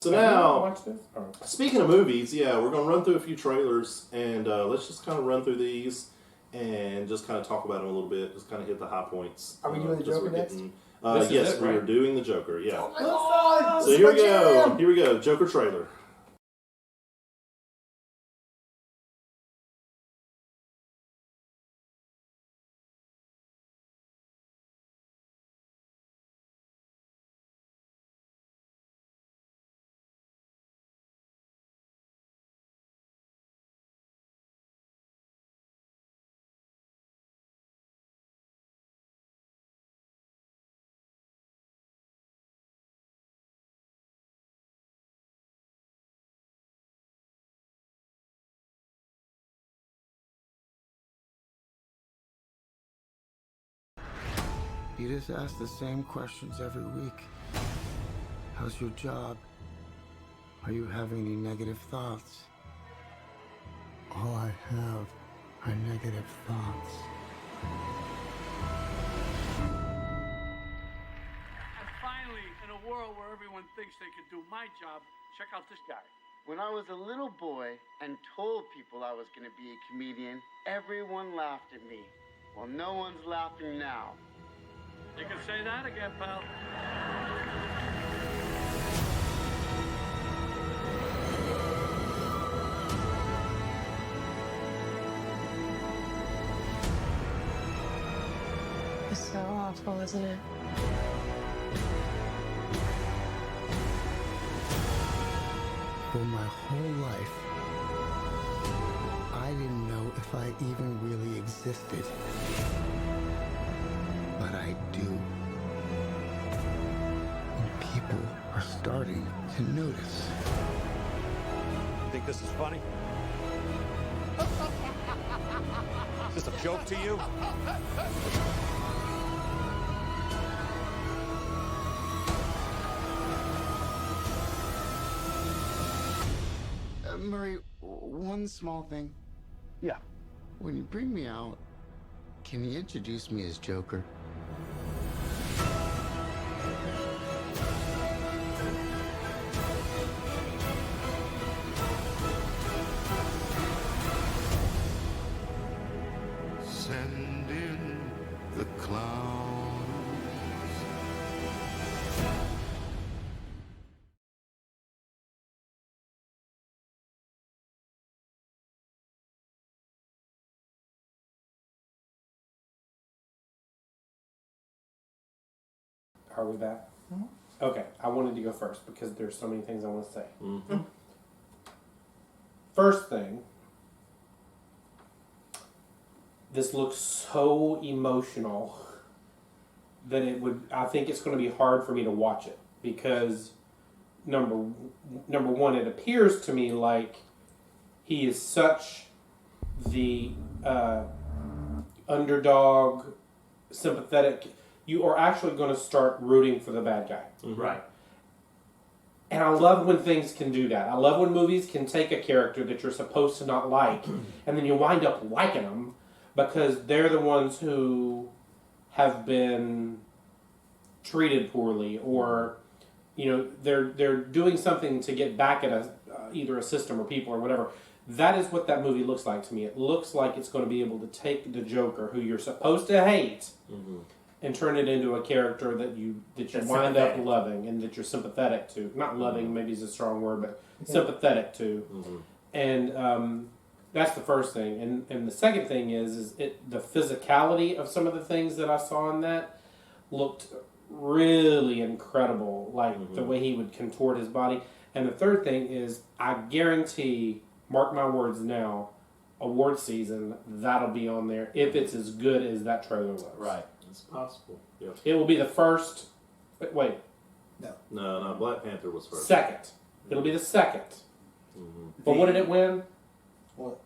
So now, speaking of movies, yeah, we're going to run through a few trailers, and let's just kind of run through these and just kind of talk about them a little bit, just kind of hit the high points. Are we doing the Joker next? Yes, we are doing the Joker, yeah. Oh my God! So here we go. Here we go. Joker trailer. You just ask the same questions every week. How's your job? Are you having any negative thoughts? All I have are negative thoughts. And finally, in a world where everyone thinks they can do my job, check out this guy. When I was a little boy and told people I was going to be a comedian, everyone laughed at me. Well, no one's laughing now. You can say that again, pal. It's so awful, isn't it? For my whole life, I didn't know if I even really existed. But I do. And people are starting to notice. You think this is funny? Is this a joke to you? Murray, one small thing. Yeah. When you bring me out, can you introduce me as Joker? Send in the clowns. Are we back? Okay, I wanted to go first because there's so many things I want to say. First thing, this looks so emotional that I think it's going to be hard for me to watch it because number one, it appears to me like he is such the underdog, sympathetic. You are actually going to start rooting for the bad guy. Mm-hmm. Right. And I love when things can do that. I love when movies can take a character that you're supposed to not like, and then you wind up liking them because they're the ones who have been treated poorly, or they're doing something to get back at either a system or people or whatever. That is what that movie looks like to me. It looks like it's going to be able to take the Joker, who you're supposed to hate, and turn it into a character that you wind up loving and that you're sympathetic to. Not loving, maybe is a strong word, but sympathetic to. And that's the first thing. And the second thing is the physicality of some of the things that I saw in that looked really incredible, like the way he would contort his body. And the third thing is, I guarantee, mark my words now, award season, that'll be on there if it's as good as that trailer looks. Right. It's possible. Yep. It will be the first. Wait. No. Black Panther was first. Second. It'll be the second. But what did it win? What?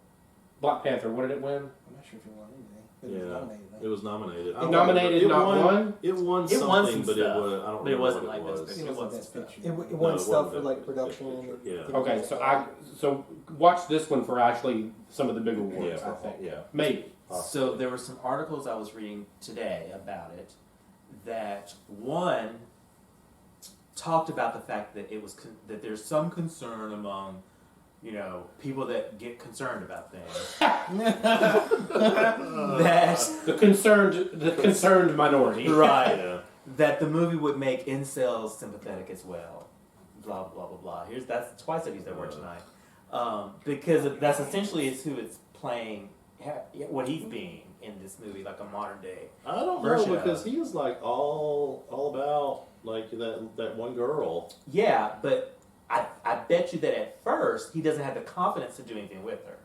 Black Panther. What did it win? I'm not sure if it won anything. It was nominated. Nominated, not won? It won It won something, some but stuff. I don't But remember it wasn't what like it was. Best It Picture. wasn't Best Picture. It No, won it stuff wasn't for like Best production. Picture. and- Okay, so watch this one for actually some of the big awards, I think. Yeah. Maybe. So there were some articles I was reading today about it that one, talked about the fact that it was that there's some concern among, you know, people that get concerned about things. That the concerned minority. right. Yeah. That the movie would make incels sympathetic as well. Blah blah blah blah. That's twice I've used that word tonight. Because that's essentially is who it's playing, what he's being in this movie, like a modern day. I don't version know of. because he is like all about like that one girl. Yeah, but I bet you that at first he doesn't have the confidence to do anything with her.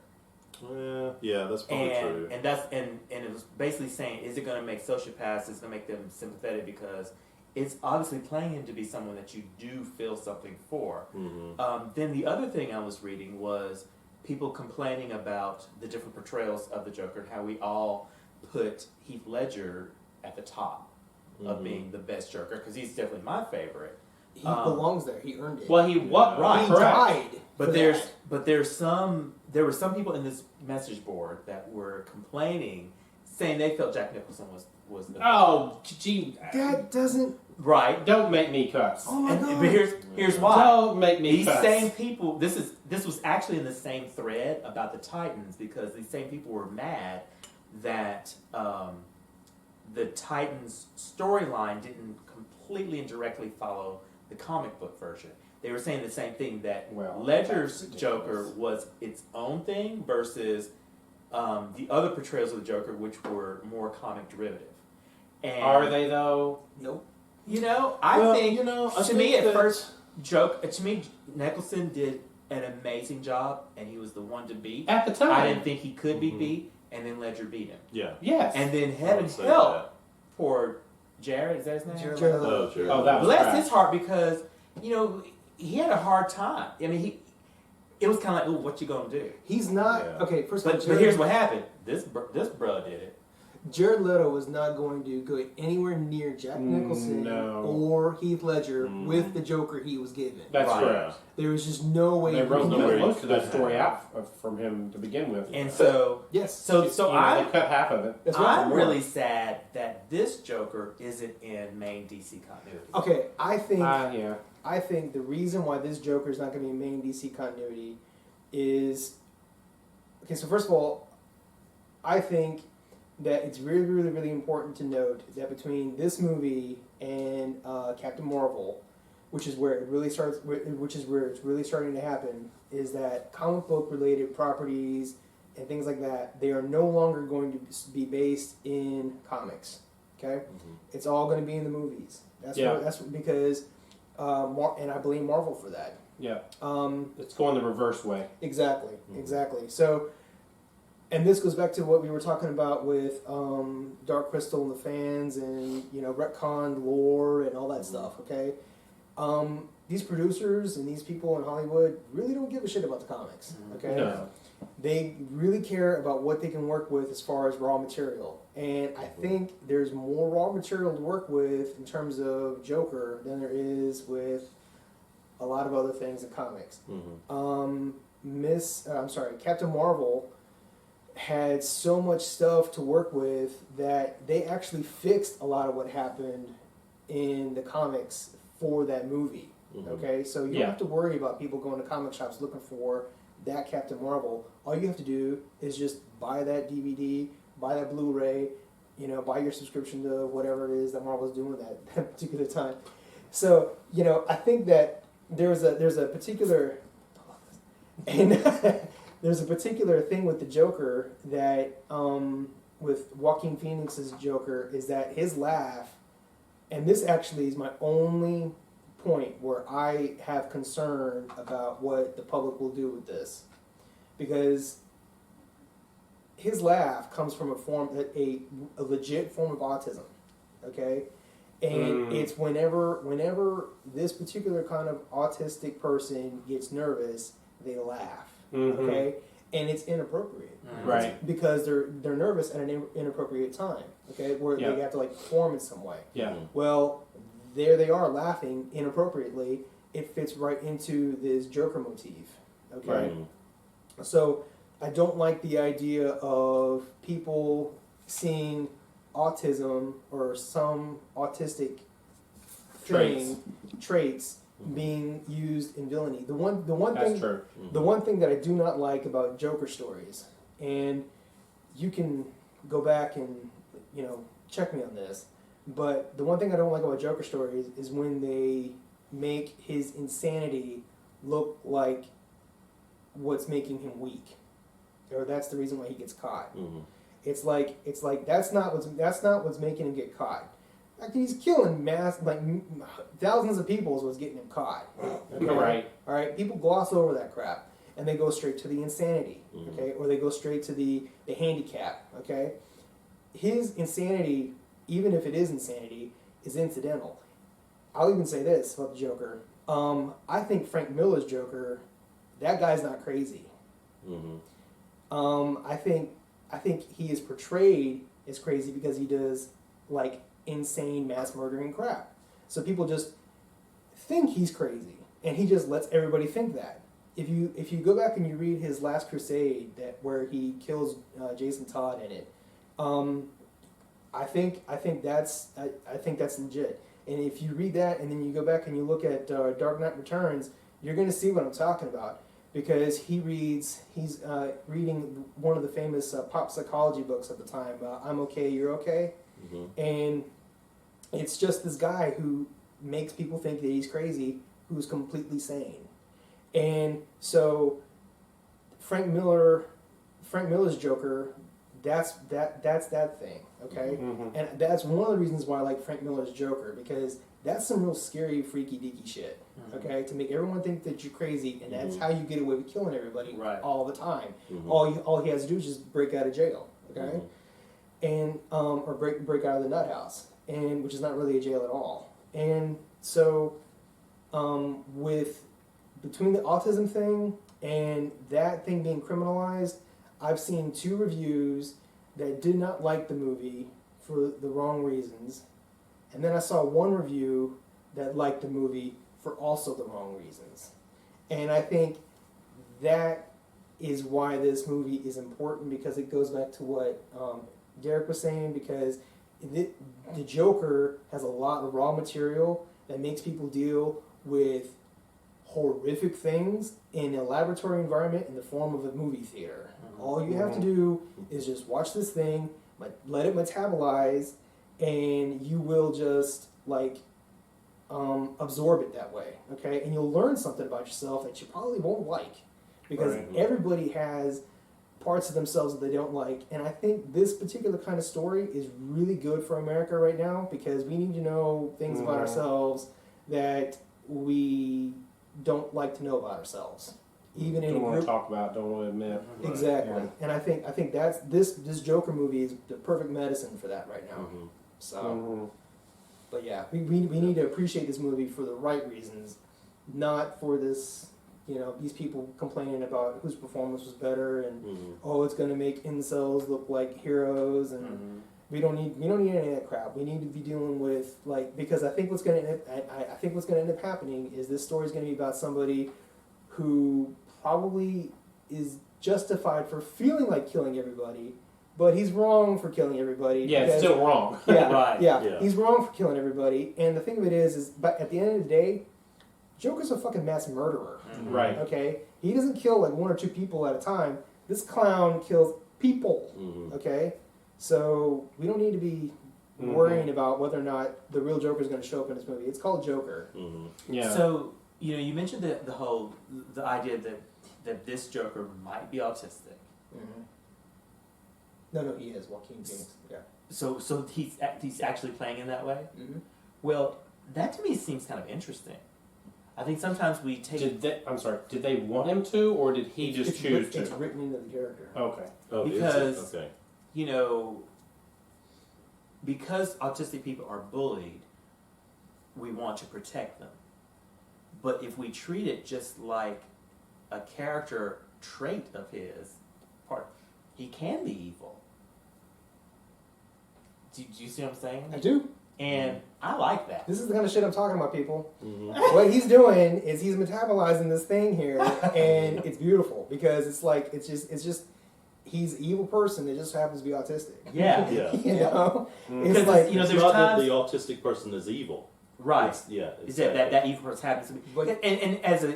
Yeah, that's probably true. And it was basically saying, is it going to make sociopaths? Is it going to make them sympathetic because it's obviously playing him to be someone that you do feel something for. Mm-hmm. Then the other thing I was reading was people complaining about the different portrayals of the Joker and how we all put Heath Ledger at the top of being the best Joker because he's definitely my favorite. He belongs there. He earned it. Well, he what? Right, He correct. died. But for there were some people in this message board that were complaining, saying they felt Jack Nicholson was the Oh, gee, that doesn't. right. don't make me cuss. Oh my god. But here's why. Don't make me These cuss. same people. This was actually in the same thread about the Titans because these same people were mad that the Titans storyline didn't completely and directly follow the comic book version. They were saying the same thing that Ledger's that's Joker was its own thing versus the other portrayals of the Joker, which were more comic derivative. And Are they though? Nope. You know, I think I to me think at that- first to me Nicholson did an amazing job, and he was the one to beat. At the time. I didn't think he could be beat, and then Ledger beat him. Yeah. Yes. And then I heaven would say help that. poor Jared. Is that his name? Jared Oh, Leto. sure. Oh, that was Bless trash. his heart because you know he had a hard time. I mean, it was kind of like, "Ooh, what you gonna do?" He's not Yeah. okay. First of all, But here's what happened. This bro did it. Jared Leto was not going to go anywhere near Jack Nicholson No. or Heath Ledger with the Joker he was given. That's Right. correct. There was just no way. They he wrote could no do it. most of that story out from him to begin with. And so, Yes. so You know, I they cut half of it. That's right. I'm really sad that this Joker isn't in main DC continuity. Okay, I think Yeah. I think the reason why this Joker is not going to be main DC continuity is okay. So first of all, I think that it's really, really, really important to note that between this movie and Captain Marvel, which is where it really starts, which is where it's really starting to happen, is that comic book related properties and things like that, they are no longer going to be based in comics. Okay, it's all going to be in the movies. That's because, and I blame Marvel for that. Yeah. It's going the reverse way. Exactly. So, and this goes back to what we were talking about with Dark Crystal and the fans, and retconned lore and all that stuff. Okay, these producers and these people in Hollywood really don't give a shit about the comics. Okay, No. they really care about what they can work with as far as raw material, and I think there's more raw material to work with in terms of Joker than there is with a lot of other things in comics. Captain Marvel had so much stuff to work with that they actually fixed a lot of what happened in the comics for that movie. Okay, so you don't have to worry about people going to comic shops looking for that Captain Marvel. All you have to do is just buy that DVD, buy that Blu-ray, buy your subscription to whatever it is that Marvel's doing that particular time. So, I think that there's a particular and there's a particular thing with the Joker that with Joaquin Phoenix's Joker is that his laugh, and this actually is my only point where I have concern about what the public will do with this, because his laugh comes from a legit form of autism, okay, and it's whenever this particular kind of autistic person gets nervous, they laugh, okay, and it's inappropriate, Right. because they're nervous at an inappropriate time, okay, where they have to perform in some way. Yeah. Well, there they are laughing inappropriately. It fits right into this Joker motif. Okay? Right. So I don't like the idea of people seeing autism or some autistic traits being used in villainy. The one That's thing true. the one thing that I do not like about Joker stories, and you can go back and check me on this, but the one thing I don't like about Joker stories is when they make his insanity look like what's making him weak, or that's the reason why he gets caught. Mm-hmm. It's like that's not what's making him get caught. Like, he's killing thousands of people is what's getting him caught. Okay? Right. All right. People gloss over that crap and they go straight to the insanity. Okay, or they go straight to the handicap. Okay, his insanity, even if it is insanity, is incidental. I'll even say this about the Joker. I think Frank Miller's Joker, that guy's not crazy. Mm-hmm. I think he is portrayed as crazy because he does like insane mass murdering crap. So people just think he's crazy, and he just lets everybody think that. If you go back and you read his Last Crusade, where he kills Jason Todd in it, I think that's legit. And if you read that and then you go back and you look at Dark Knight Returns, you're going to see what I'm talking about, because he's reading one of the famous pop psychology books at the time, I'm Okay, You're Okay. Mm-hmm. And it's just this guy who makes people think that he's crazy, who's completely sane. And so Frank Miller's Joker, that's that thing, okay? Mm-hmm. And that's one of the reasons why I like Frank Miller's Joker, because that's some real scary, freaky, deaky shit, okay? To make everyone think that you're crazy, and that's how you get away with killing everybody all the time. Mm-hmm. All he has to do is just break out of jail, okay? Mm-hmm. And or break out of the nut house, and which is not really a jail at all. And so between the autism thing and that thing being criminalized, I've seen 2 reviews that did not like the movie for the wrong reasons, and then I saw 1 review that liked the movie for also the wrong reasons. And I think that is why this movie is important, because it goes back to what Derek was saying, because the Joker has a lot of raw material that makes people deal with horrific things in a laboratory environment in the form of a movie theater. All you have to do is just watch this thing, let it metabolize, and you will just absorb it that way, okay? And you'll learn something about yourself that you probably won't like, because everybody has parts of themselves that they don't like. And I think this particular kind of story is really good for America right now, because we need to know things about ourselves that we don't like to know about ourselves, even in don't a want group. to talk about, don't want to admit. Exactly. Yeah. And I think that's this Joker movie is the perfect medicine for that right now. Mm-hmm. So, but yeah, we need to appreciate this movie for the right reasons, not for this, these people complaining about whose performance was better and oh, it's going to make incels look like heroes, and we don't need any of that crap. We need to be dealing with because I think what's going to end up happening is this story is going to be about somebody who probably is justified for feeling like killing everybody, but he's wrong for killing everybody. Yeah, it's still wrong. Yeah, Right. Yeah, he's wrong for killing everybody. And the thing of it is, but at the end of the day, Joker's a fucking mass murderer. Right. Okay? He doesn't kill 1 or 2 people at a time. This clown kills people. Okay? So we don't need to be worrying about whether or not the real Joker is going to show up in this movie. It's called Joker. Yeah. So, you mentioned the idea that this Joker might be autistic. No, he is. Joaquin Phoenix. Yeah. So he's actually playing in that way? Well, that to me seems kind of interesting. I think sometimes we take... Did they want him to, or did he just choose to? It's written into the character. Okay. Oh, Because, okay. Because autistic people are bullied, we want to protect them. But if we treat it just like a character trait of his, he can be evil. Do you see what I'm saying? I do. And I like that. This is the kind of shit I'm talking about, people. What he's doing is he's metabolizing this thing here, and it's beautiful, because it's just he's an evil person that just happens to be autistic. Yeah. Yeah. It's Because, like It's there's not times... that the autistic person is evil. Right. Yeah. Is that evil person happens to be. But- And as a,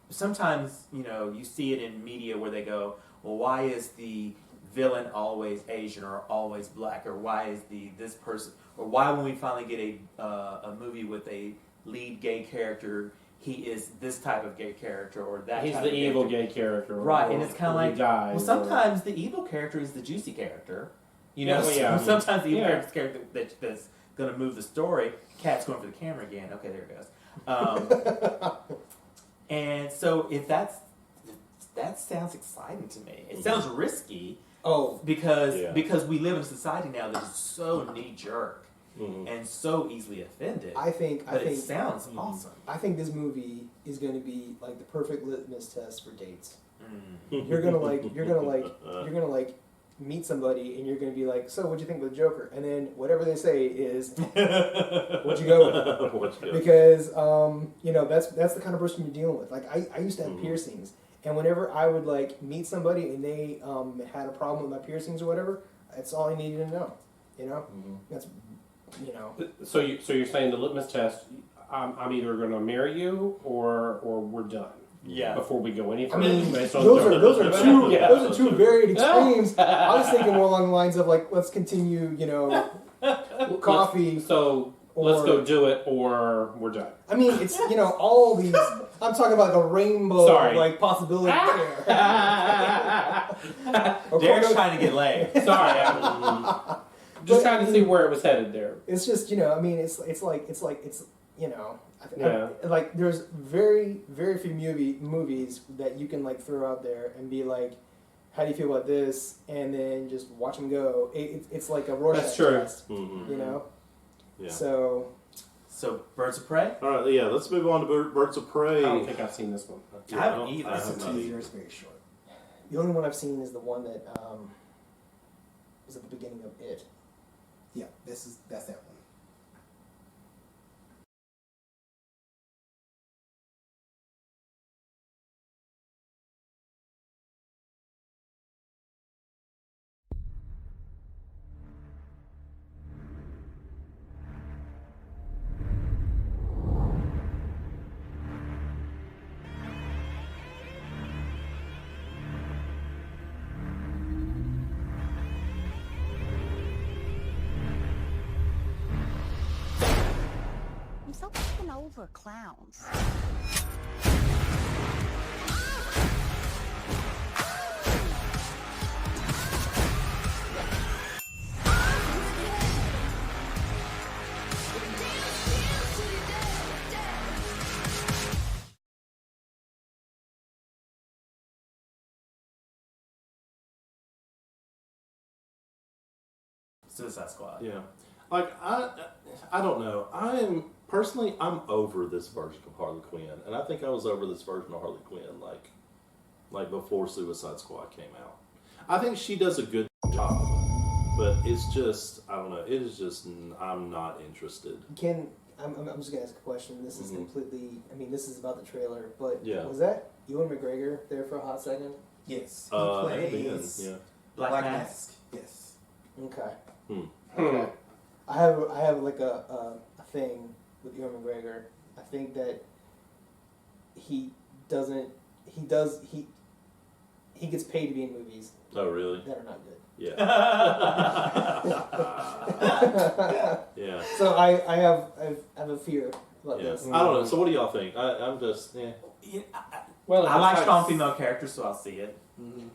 sometimes, you see it in media where they go, well, why is the villain always Asian or always black, or why is this person, or why when we finally get a movie with a lead gay character, he is this type of gay character or that He's type the of evil character. gay character. Right, or, and it's kind of or he like, dies, well, sometimes the evil character is the juicy character. Well, yeah. Sometimes the evil Yeah. character is the character that's going to move the story. Cat's going for the camera again. Okay, there it goes. And so if that sounds exciting to me. It sounds risky. Oh, because we live in a society now that is so knee jerk Mhm. and so easily offended. I think it sounds awesome. I think this movie is going to be like the perfect litmus test for dates. Mm. You're gonna like meet somebody and you're gonna be like, so what'd you think of the Joker? And then whatever they say is what you go with. What you go. Because that's the kind of person you're dealing with. Like I used to have Mhm. piercings, and whenever I would like meet somebody and they had a problem with my piercings or whatever, that's all I needed to know. Mhm. That's So you're saying the litmus test? I'm either going to marry you or we're done. Yeah. Before we go any I further. mean, based on those Joker. are two Yeah. those are two varied extremes. I was thinking more along the lines of like, let's continue, coffee. So let's or- go do it, or we're done. I mean, it's all these. I'm talking about the rainbow Sorry. of like possibility there. Derek's trying to get laid. Sorry, I'm just trying to see where it was headed there. It's just I mean, it's Yeah. like there's very very few movies that you can like throw out there and be like, how do you feel about this, and then just watch them go. It's like a Rorschach That's true. test, Mhm. Yeah. So Birds of Prey. All right, yeah, let's move on to Birds of Prey. I don't think I've seen this one. Yeah, I haven't either. I It's have a not teaser. either. It's very short. The only one I've seen is the one that was at the beginning of It. Yeah, that's that one. I'm so fucking over clowns. Suicide Squad. Yeah, like I don't know. I'm over this version of Harley Quinn, and I think I was over this version of Harley Quinn like before Suicide Squad came out. I think she does a good job, but it's just I don't know. It is just I'm not interested. I'm just gonna ask a question. This is Mhm. completely. I mean, this is about the trailer, but Yeah. was that Ewan McGregor there for a hot second? Yes, he Maybe, plays yeah. Black Mask. Yes. Okay. Hmm. Okay. I have like a thing with Ewan McGregor. I think that he gets paid to be in movies Oh really? that are not good. Yeah. Yeah. So I have a fear about Yeah. this. I don't know. So what do y'all think? I'm just Yeah, Well, I like strong female characters, so I'll see it.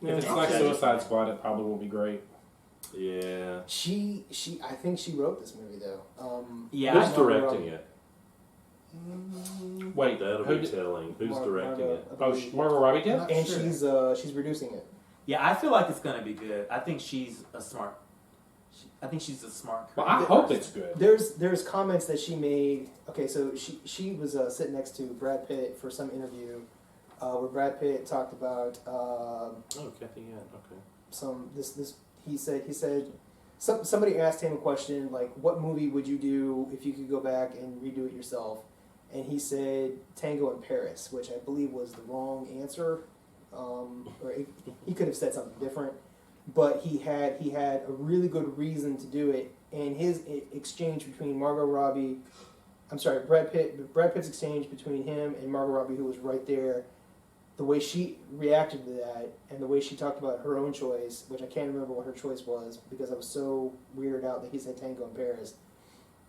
If it's like Suicide Squad, it probably won't be great. Yeah. She I think she wrote this movie though. Yeah, Who's I know. directing it? Wait, That'll who be did- telling. Who's Mar- directing Margot, it? I Oh, believe. Margot Robbie did? And she's producing it. Yeah, I feel like it's gonna be good. I think she's a smart. I think she's a smart. Well, I creative hope person. it's good. There's comments that she made. Okay, so she was sitting next to Brad Pitt for some interview, where Brad Pitt talked about Oh, Kathy Ann. Okay. he said somebody asked him a question like, what movie would you do if you could go back and redo it yourself? And he said Tango in Paris, which I believe was the wrong answer, or he could have said something different, but he had a really good reason to do it. And his exchange between Margot Robbie I'm sorry, Brad Pitt's exchange between him and Margot Robbie, who was right there, the way she reacted to that, and the way she talked about her own choice, which I can't remember what her choice was because I was so weirded out that he said Tango in Paris.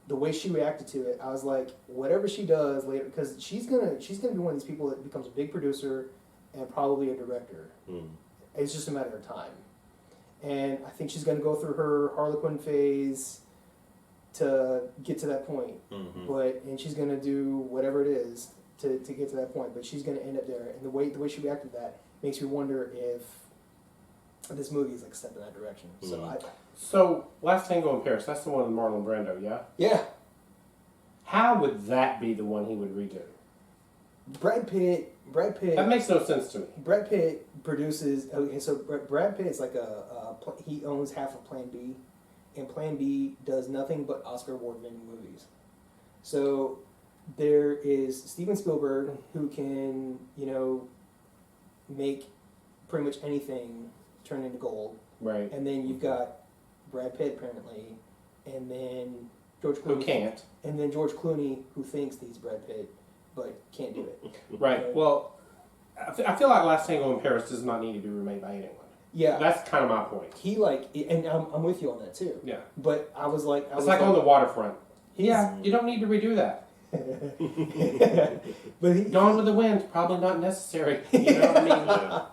The way she reacted to it, I was like, whatever she does later, because she's gonna be one of these people that becomes a big producer and probably a director. It's just a matter of time. And I think she's gonna go through her Harlequin phase to get to that point. And she's gonna do whatever it is to get to that point. But she's gonna end up there. And the way she reacted to that makes me wonder if this movie is like a step in that direction. So Last Tango in Paris, that's the one with Marlon Brando, yeah? Yeah. How would that be the one he would redo? Brad Pitt. That makes no sense to me. Brad Pitt produces. Okay, so Brad Pitt is like he owns half of Plan B, and Plan B does nothing but Oscar award-winning movies. So there is Steven Spielberg, who can make pretty much anything turn into gold. Right. And then you've got Brad Pitt apparently, and then George Clooney. Who can't. And then George Clooney, who thinks that he's Brad Pitt, but can't do it. Right. Well, I feel like Last Tango in Paris does not need to be remade by anyone. Yeah. That's kind of my point. He and I'm with you on that too. Yeah. But I was like... It's like on the waterfront. Yeah, you don't need to redo that. But Gone with the Wind, probably not necessary. You know what I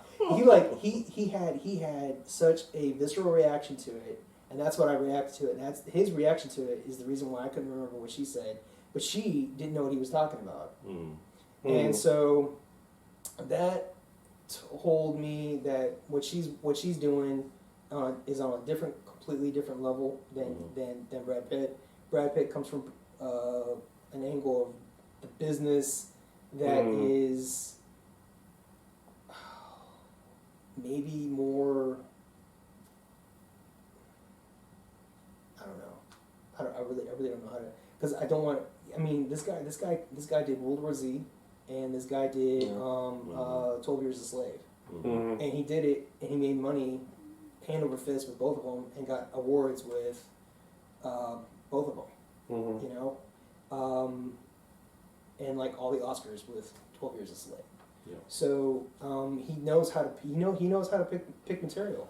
mean? He had such a visceral reaction to it, and that's what I reacted to it. And that's his reaction to it is the reason why I couldn't remember what she said, but she didn't know what he was talking about, and so that told me that what she's doing is on a completely different level than Brad Pitt. Brad Pitt comes from an angle of the business that is maybe more. I don't know. I really don't know how to, because I don't want. I mean, this guy did World War Z, and this guy did 12 Years a Slave, and he did it, and he made money hand over fist with both of them, and got awards with both of them. And like all the Oscars with 12 Years a Slave. Yeah. So he knows how to pick material.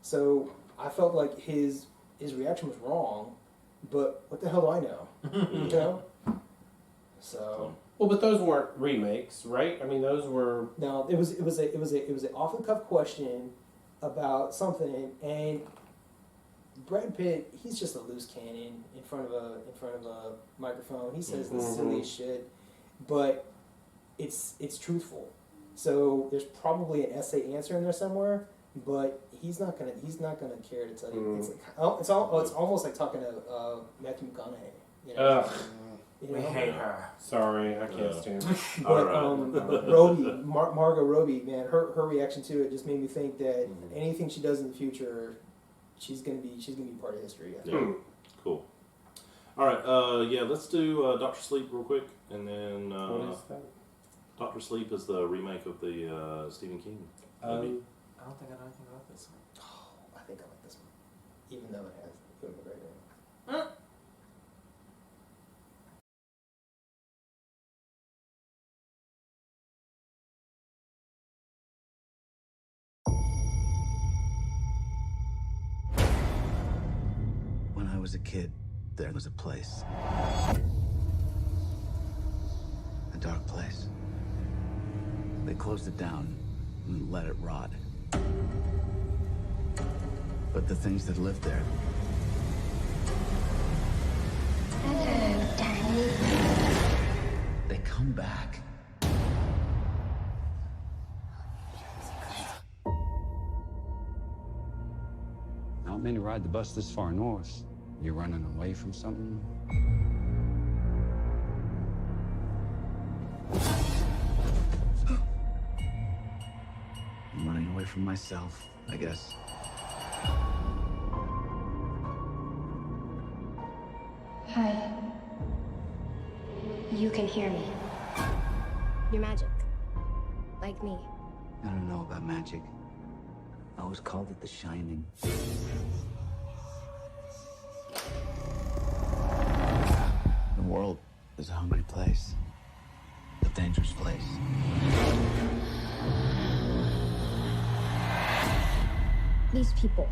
So I felt like his reaction was wrong, but what the hell do I know? So well, but those weren't remakes, right? I mean, those were it was an off the cuff question about something, and Brad Pitt, he's just a loose cannon in front of a microphone. He says the silliest shit, but it's truthful. So there's probably an essay answer in there somewhere, but he's not gonna care to tell you. It's almost like talking to Matthew McConaughey. We hate her. Sorry, I can't stand her. But Margot Robbie, man, her reaction to it just made me think that anything she does in the future, she's gonna be part of history. Cool. All right, let's do Dr. Sleep real quick, and then what is that? Dr. Sleep is the remake of the Stephen King movie. I don't think I know anything about this one. Oh, I think I like this one, even though it has Good McGregor. When I was a kid, there was a place. A dark place. They closed it down and let it rot. But the things that lived there... Hello, Danny. They come back. Not many ride the bus this far north. You're running away from something? I'm running away from myself, I guess. Hi. You can hear me. You're magic. Like me. I don't know about magic. I always called it the Shining. The world There's a hungry place. A dangerous place. These people,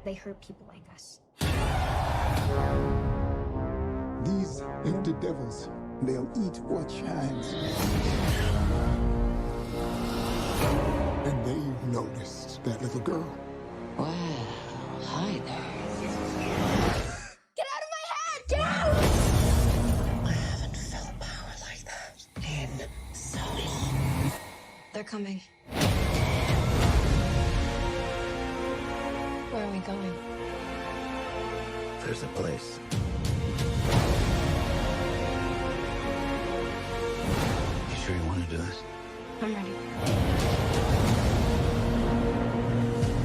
they hurt people like us. These empty devils, they'll eat what shines. And they noticed that little girl. Well, hi there. Get out of my head! Get out! I haven't felt power like that in so long. They're coming. Where are we going? There's a place. You sure you want to do this? I'm ready.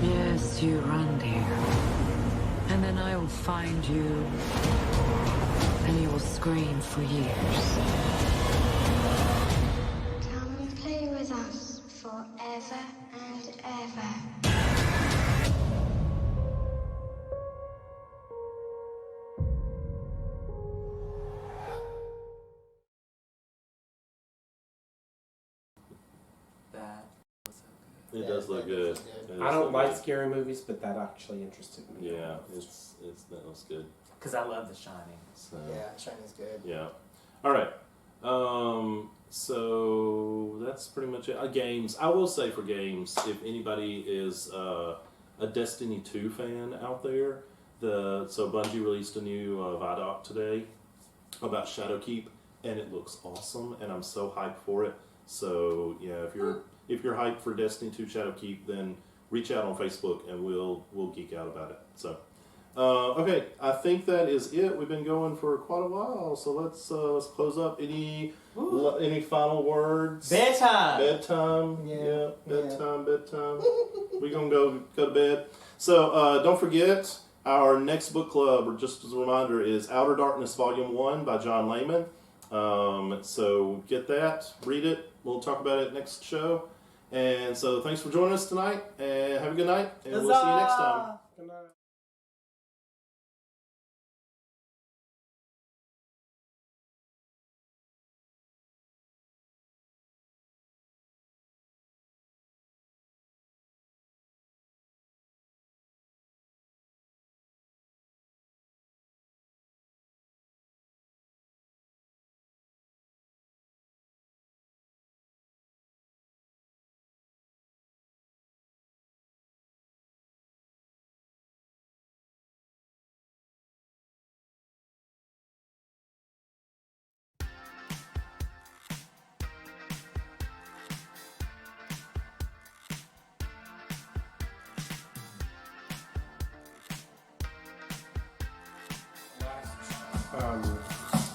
Yes, you run, dear. And then I will find you. And you will scream for years. Come and play with us forever and ever. That was so good. It does look good. I don't like scary movies, but that actually interested me. Yeah, that was good. Because I love The Shining. So, Yeah, Shining's good. yeah. All right. So that's pretty much it. Games. I will say for games, if anybody is a Destiny 2 fan out there, so Bungie released a new Vidoc today about Shadowkeep, and it looks awesome, and I'm so hyped for it. So yeah, if you're hyped for Destiny 2 Shadowkeep, then reach out on Facebook and we'll geek out about it. So okay, I think that is it. We've been going for quite a while, so let's close up. Any final words? Bedtime. Bedtime. Yeah. Bedtime. We're gonna go to bed. So don't forget our next book club, or just as a reminder, is Outer Darkness Volume 1 by John Layman. So get that, read it. We'll talk about it next show. And so thanks for joining us tonight, and have a good night, and we'll see you next time. Good night.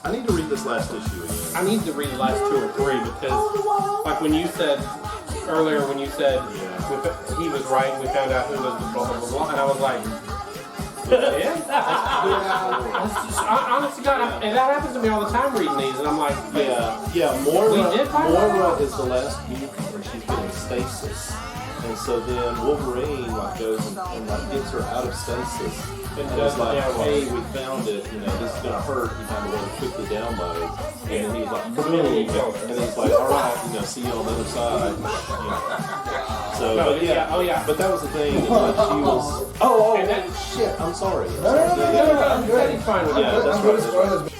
I need to read this last issue again. I need to read the last 2 or 3 because, like when you said earlier, when you said he was right, we found out who was the blah blah blah, blah, and I was like, yeah. Honest to God, and that happens to me all the time reading these, and I'm like, Moira is the last mutant where she's getting stasis, and so then Wolverine goes and gets her out of stasis. And it's like, hey, we found it, this is going to hurt. He found a way to quickly download. And he's like, boom. And then he's like, all right, see you on the other side. So, but that was the thing. She was, shit, I'm sorry. No, I'm good. Fine with yeah, that. that's right.